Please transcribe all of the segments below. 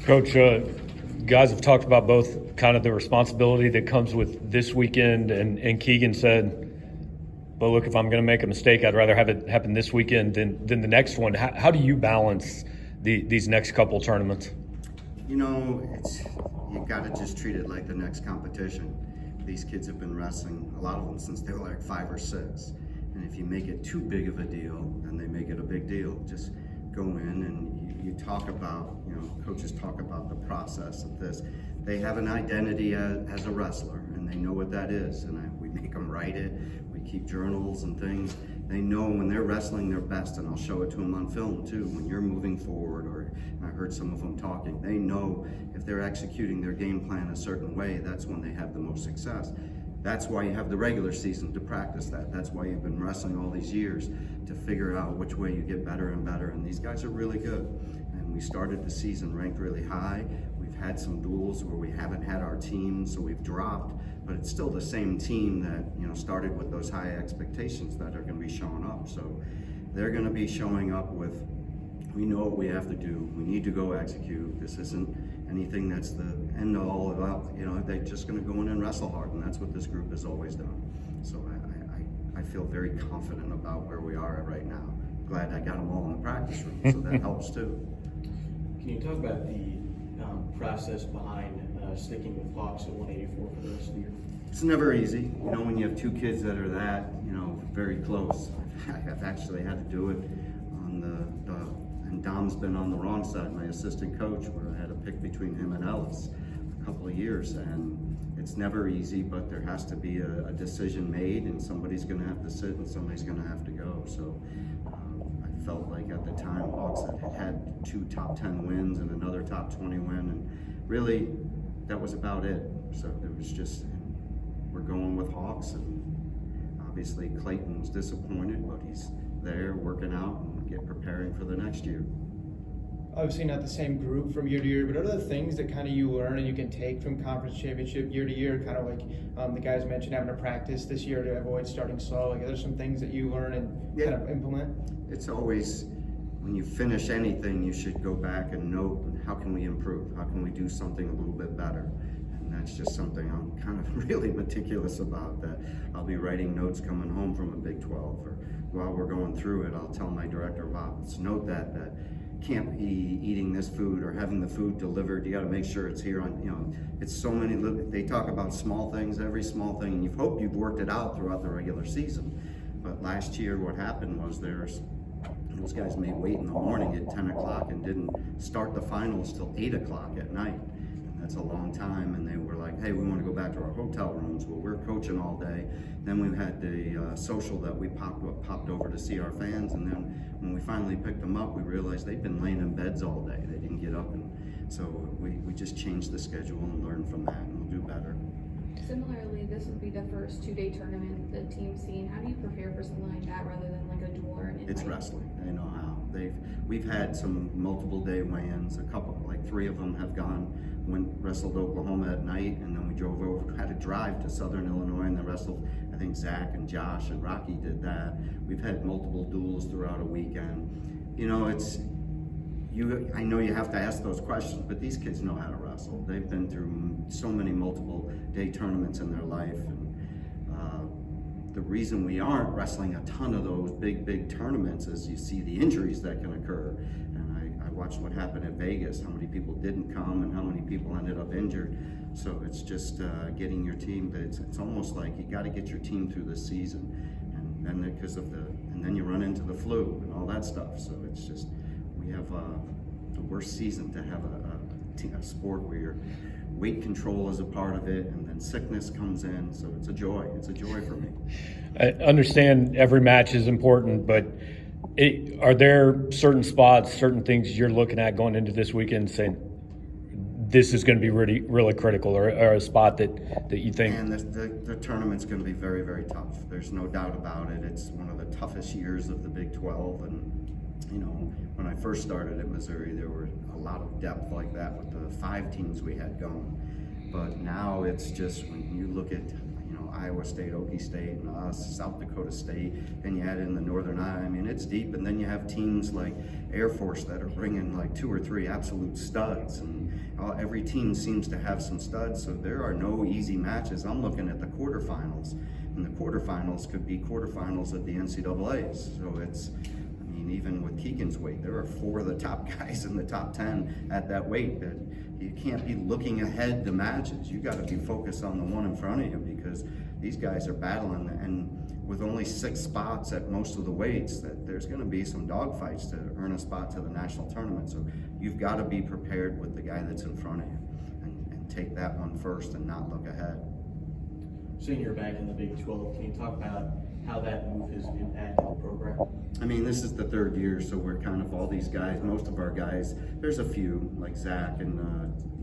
Coach, guys have talked about both kind of the responsibility that comes with this weekend, and Keegan said, but look, if I'm going to make a mistake, I'd rather have it happen this weekend than the next one. How do you balance these next couple tournaments? You got to just treat it like the next competition. These kids have been wrestling, a lot of them, since they were like 5 or 6. And if you make it too big of a deal, then they make it a big deal. Just go in and you talk about, coaches talk about the process of this. They have an identity as a wrestler, and they know what that is. And we make them write it. We keep journals and things. They know when they're wrestling their best, and I'll show it to them on film too. When you're moving forward, or I heard some of them talking, they know if they're executing their game plan a certain way, that's when they have the most success. That's why you have the regular season, to practice that. That's why you've been wrestling all these years, to figure out which way you get better and better. And these guys are really good. And we started the season ranked really high. We've had some duels where we haven't had our team, so we've dropped, but it's still the same team that started with those high expectations that are going to be showing up. So they're going to be showing up with, we know what we have to do. We need to go execute. This isn't anything that's the end all about. They're just going to go in and wrestle hard, and that's what this group has always done. So I feel very confident about where we are right now. Glad I got them all in the practice room, so that helps too. Can you talk about the process behind sticking with Hawks at 184 for the rest of the year? It's never easy, when you have 2 kids that are that, very close. I've actually had to do it on and Dom's been on the wrong side, my assistant coach, where I had to pick between him and Ellis a couple of years, and it's never easy, but there has to be a decision made, and somebody's going to have to sit and somebody's going to have to go. So I felt like at the time Hawks had 2 top 10 wins and another top 20 win, and really that was about it. So there was just, we're going with Hawks, and obviously Clayton was disappointed, but he's there working out and preparing for the next year. Obviously not the same group from year to year, but are there things that kind of you learn and you can take from conference championship year to year, kind of like the guys mentioned having to practice this year to avoid starting slow? Like, are there some things that you learn and kind of implement? It's always, when you finish anything, you should go back and note, how can we improve? How can we do something a little bit better? And that's just something I'm kind of really meticulous about, that I'll be writing notes coming home from a Big 12, or while we're going through it, I'll tell my director of ops, note that can't be eating this food or having the food delivered. You got to make sure it's here on, it's so many, they talk about small things, every small thing, and you hope you've worked it out throughout the regular season. But last year what happened was those guys may wait in the morning at 10 o'clock and didn't start the finals till 8 o'clock at night. That's a long time, and they were like, hey, we want to go back to our hotel rooms. Well, we're coaching all day. Then we had the social that we popped over to see our fans, and then when we finally picked them up, we realized they'd been laying in beds all day. They didn't get up, and so we just changed the schedule and learned from that, and we'll do better. Similarly, this would be the first 2-day tournament the team's seen. How do you prepare for something like that rather than like a duel or an invite? It's wrestling. They know how. We've had some multiple day weigh-ins. A couple, like 3 of them have wrestled Oklahoma at night, and then we drove over, had to drive to Southern Illinois, and then wrestled, I think Zach and Josh and Rocky did that. We've had multiple duels throughout a weekend. I know you have to ask those questions, but these kids know how to wrestle. They've been through so many multiple day tournaments in their life, and the reason we aren't wrestling a ton of those big tournaments is you see the injuries that can occur. And I watched what happened at Vegas, how many people didn't come and how many people ended up injured. So it's just getting your team, but it's almost like you got to get your team through the season, and then and then you run into the flu and all that stuff. So it's just, we have the worst season to have a sport where your weight control is a part of it, and then sickness comes in. So it's a joy. It's a joy for me. I understand every match is important, but are there certain spots, certain things you're looking at going into this weekend saying this is going to be really, really critical, or a spot that you think? And the tournament's going to be very, very tough. There's no doubt about it. It's one of the toughest years of the Big 12, and when I first started at Missouri, there were a lot of depth like that with the 5 teams we had going. But now it's just, when you look at, Iowa State, Okie State, and us, South Dakota State, and you add in the Northern Iowa. I mean, it's deep. And then you have teams like Air Force that are bringing like 2 or 3 absolute studs, and every team seems to have some studs. So there are no easy matches. I'm looking at the quarterfinals, and the quarterfinals could be quarterfinals at the NCAAs. So it's, I mean, even with Keegan's weight, there are 4 of the top guys in the top 10 at that weight. That you can't be looking ahead to matches. You got to be focused on the one in front of you, because these guys are battling, and with only 6 spots at most of the weights, that there's going to be some dogfights to earn a spot to the national tournament. So you've got to be prepared with the guy that's in front of you, and take that one first and not look ahead. Seeing you're back in the Big 12, can you talk about how that move has impacted the program? I mean, this is the 3rd year, so we're kind of all these guys, most of our guys, there's a few, like Zach and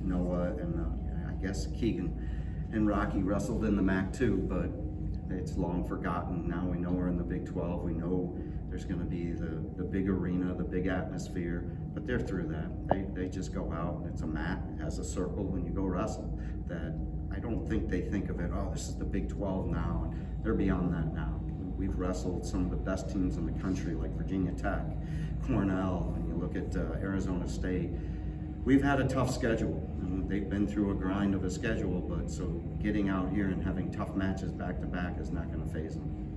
Noah and I guess Keegan and Rocky wrestled in the MAC too, but it's long forgotten. Now we know we're in the Big 12. We know there's going to be the big arena, the big atmosphere, but they're through that. They just go out, it's a mat, it has a circle, and you go wrestle. That I don't think they think of it, oh, this is the Big 12 now, and they're beyond that now. We've wrestled some of the best teams in the country, like Virginia Tech, Cornell, and you look at Arizona State. We've had a tough schedule. They've been through a grind of a schedule, but so getting out here and having tough matches back to back is not going to faze them.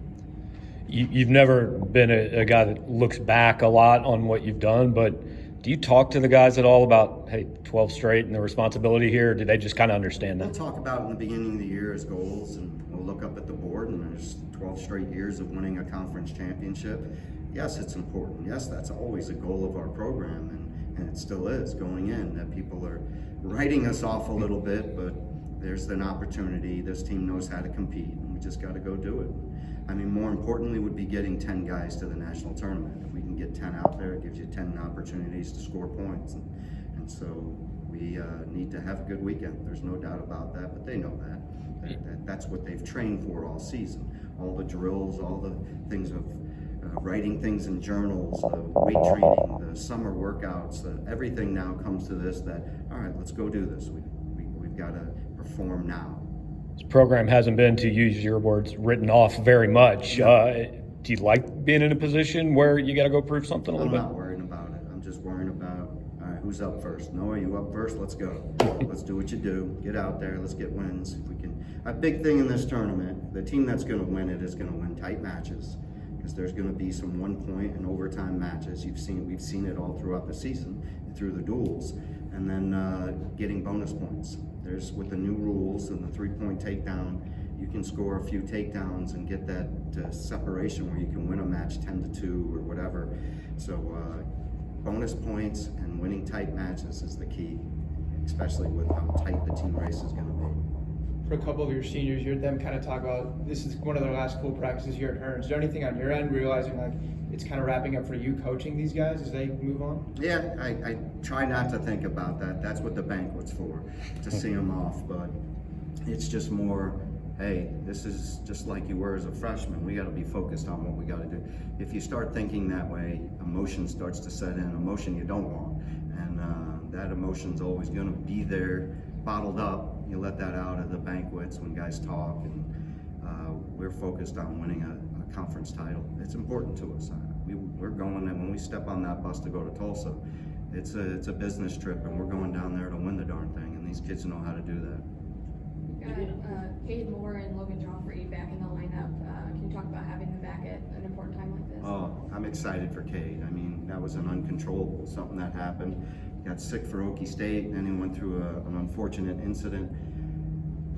You've never been a guy that looks back a lot on what you've done, but do you talk to the guys at all about, hey, 12 straight and the responsibility here? Or do they just kind of understand that? We'll talk about in the beginning of the year as goals, and we'll look up at the board, and there's 12 straight years of winning a conference championship. Yes, it's important. Yes, that's always a goal of our program, and it still is going in, that people are writing us off a little bit, but there's an opportunity. This team knows how to compete, and we just got to go do it. I mean, more importantly would be getting 10 guys to the national tournament. If we can get 10 out there, it gives you 10 opportunities to score points. And so we need to have a good weekend. There's no doubt about that, but they know that. That's what they've trained for all season. All the drills, all the things of writing things in journals, the weight training, the summer workouts, everything now comes to this, that, all right, let's go do this. We've got to perform now. This program hasn't been, to use your words, written off very much. Do you like being in a position where you got to go prove something a little bit? I'm not worrying about it. I'm just worrying about, all right, who's up first? Noah, you up first? Let's go. Let's do what you do. Get out there. Let's get wins. If we can. A big thing in this tournament, the team that's going to win it is going to win tight matches, because there's going to be some 1-point and overtime matches. We've seen it all throughout the season through the duels, and then getting bonus points. There's, with the new rules and the 3-point takedown, you can score a few takedowns and get that separation where you can win a match 10-2 or whatever. So bonus points and winning tight matches is the key, especially with how tight the team race is going to be. For a couple of your seniors, you heard them kind of talk about, this is one of their last full practices here at Hearn. Is there anything on your end, realizing like it's kind of wrapping up for you coaching these guys as they move on? Yeah, I try not to think about that. That's what the banquet's for, to see them off. But it's just more, hey, this is just like you were as a freshman. We got to be focused on what we got to do. If you start thinking that way, emotion starts to set in, emotion you don't want. And that emotion's always going to be there, bottled up. You let that out at the banquets when guys talk, and we're focused on winning a conference title. It's important to us. We're going, and when we step on that bus to go to Tulsa, it's a business trip, and we're going down there to win the darn thing, and these kids know how to do that. You've got Cade Moore and Logan Joffrey back in the lineup. Can you talk about having them back at an important time like this? Oh, I'm excited for Cade. I mean, that was an uncontrollable, something that happened. He got sick for Okie State, and then he went through an unfortunate incident.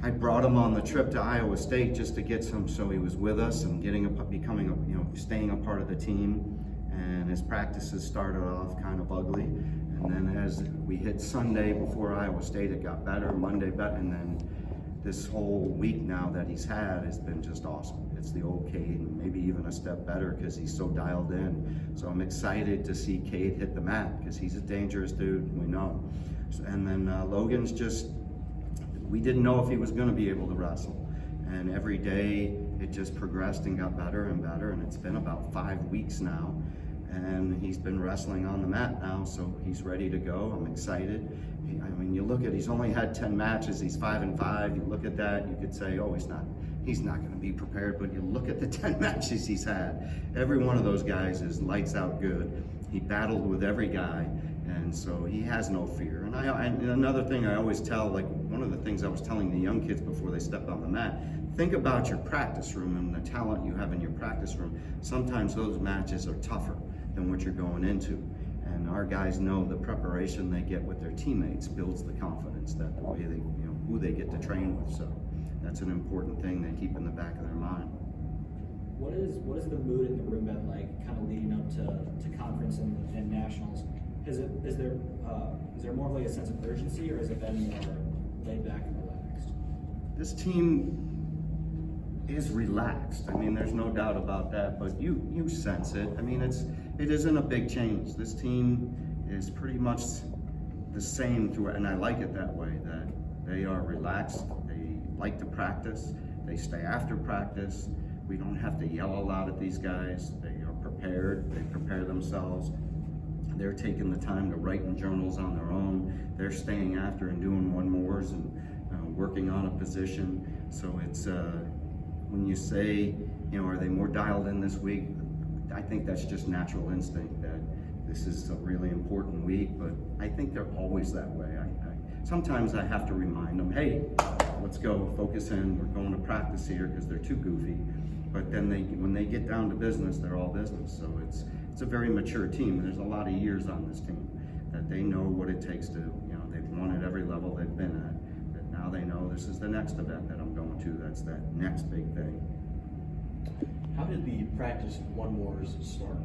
I brought him on the trip to Iowa State just to get some, so he was with us and staying a part of the team. And his practices started off kind of ugly, and then as we hit Sunday before Iowa State, it got better. Monday better, and then this whole week now that he's had has been just awesome. It's the old Cade, and maybe even a step better because he's so dialed in. So I'm excited to see Cade hit the mat, because he's a dangerous dude, we know. And then Logan's just, we didn't know if he was going to be able to wrestle. And every day it just progressed and got better and better, and it's been about 5 weeks now. And he's been wrestling on the mat now, so he's ready to go. I'm excited. I mean, you look at, he's only had 10 matches, he's 5-5. You look at that, you could say, oh, he's not going to be prepared. But you look at the 10 matches he's had, every one of those guys is lights out good. He battled with every guy, and so he has no fear. And another thing I always tell, like one of the things I was telling the young kids before they step on the mat, think about your practice room and the talent you have in your practice room. Sometimes those matches are tougher than what you're going into. And our guys know the preparation they get with their teammates builds the confidence that the way they, who they get to train with. So that's an important thing they keep in the back of their mind. What is the mood in the room been like, kind of leading up to conference and nationals? Is there more of like a sense of urgency, or has it been more laid back and relaxed? This team is relaxed. I mean, there's no doubt about that. But you sense it. I mean, it isn't a big change. This team is pretty much the same through, and I like it that way. That they are relaxed. They like to practice. They stay after practice. We don't have to yell a lot at these guys. They are prepared. They prepare themselves. They're taking the time to write in journals on their own. They're staying after and doing one-mores and working on a position. So it's, when you say, are they more dialed in this week? I think that's just natural instinct that this is a really important week, but I think they're always that way. Sometimes I have to remind them, hey, let's go, focus in, we're going to practice here, because they're too goofy. But then when they get down to business, they're all business. So it's a very mature team. There's a lot of years on this team that they know what it takes to, they've won at every level they've been at. That now they know this is the next event that I'm going to. That's that next big thing. How did the practice one-mores start?